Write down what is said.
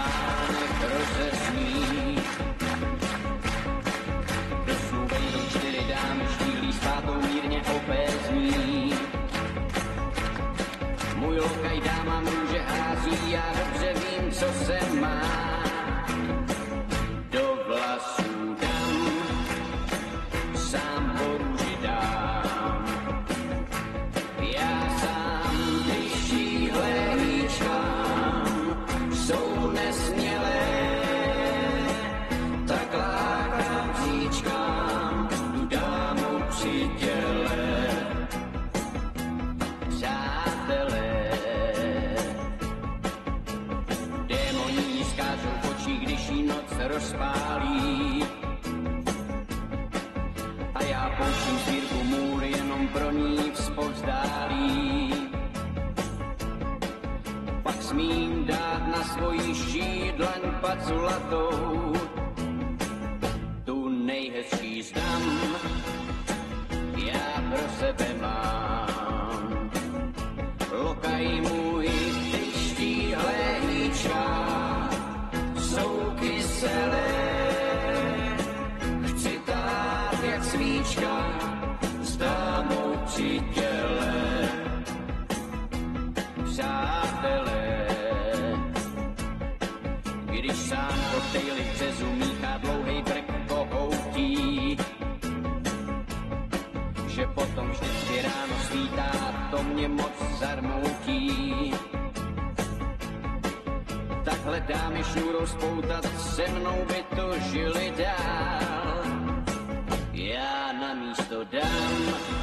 spánek rozesmí. Do snu vejdou 4 dámy, štíhlí s pátou mírně opézní. Můj lokaj dáma může hází, já dobře vím, co se má. Do vlasů dám, sám po růži dám. Já sám, když tíhle líčkám, jsou nesmělé, tak lákám příčkám, tu dámu při těle. Přátelé, démoní skážou v očích, když jí noc rozpálí. A já pouštím svírku můr jenom pro ní vzpovzdálí. Pak smím dát na svoji šídlaň paculatou, tu nejhezčí zdám, já pro sebe mám. Lokaj můj, ty štíhlé hýčka, jsou kyselé, chci tát jak svíčka, s dámou při těle. Přátelé, když sám koktejly v březu míchá dlouhej brk kohoutí, že potom vždycky ráno svítá, to mě moc zarmoutí. Takhle dámy šňůrou spoutat, se mnou by to žili dál. Já na místo dám